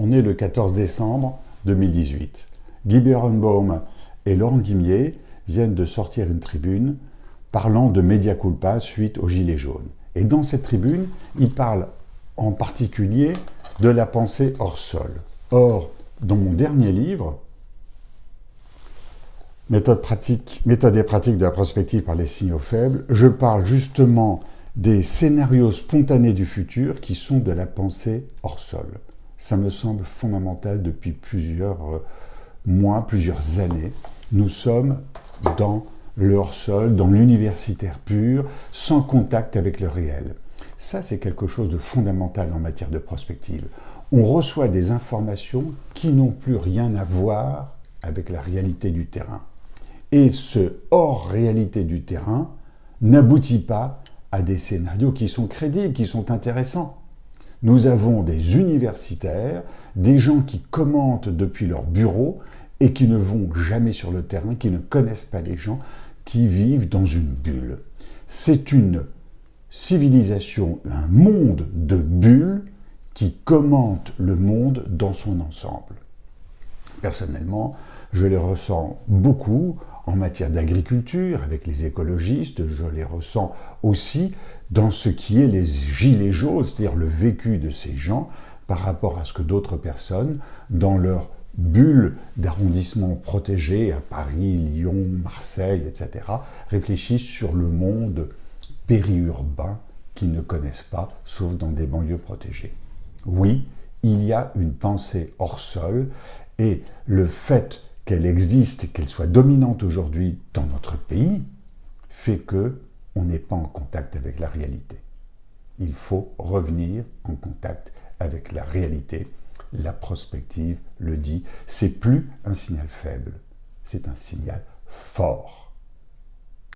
On est le 14 décembre 2018. Guy Berenbaum et Laurent Guimier viennent de sortir une tribune parlant de mea culpa suite aux Gilets jaunes. Et dans cette tribune, ils parlent en particulier de la pensée hors sol. Or, dans mon dernier livre, Méthode et pratique de la prospective par les signaux faibles, je parle justement des scénarios spontanés du futur qui sont de la pensée hors sol. Ça me semble fondamental depuis plusieurs mois, plusieurs années. Nous sommes dans le hors-sol, dans l'universitaire pur, sans contact avec le réel. Ça, c'est quelque chose de fondamental en matière de prospective. On reçoit des informations qui n'ont plus rien à voir avec la réalité du terrain. Et ce hors-réalité du terrain n'aboutit pas à des scénarios qui sont crédibles, qui sont intéressants. Nous avons des universitaires, des gens qui commentent depuis leur bureau et qui ne vont jamais sur le terrain, qui ne connaissent pas les gens, qui vivent dans une bulle. C'est une civilisation, un monde de bulles qui commente le monde dans son ensemble. Personnellement, je les ressens beaucoup en matière d'agriculture, avec les écologistes, je les ressens aussi dans ce qui est les gilets jaunes, c'est-à-dire le vécu de ces gens par rapport à ce que d'autres personnes, dans leur bulle d'arrondissements protégés à Paris, Lyon, Marseille, etc., réfléchissent sur le monde périurbain qu'ils ne connaissent pas, sauf dans des banlieues protégées. Oui, il y a une pensée hors sol, et le fait qu'elle existe, qu'elle soit dominante aujourd'hui dans notre pays, fait qu'on n'est pas en contact avec la réalité. Il faut revenir en contact avec la réalité. La prospective le dit, c'est plus un signal faible, c'est un signal fort.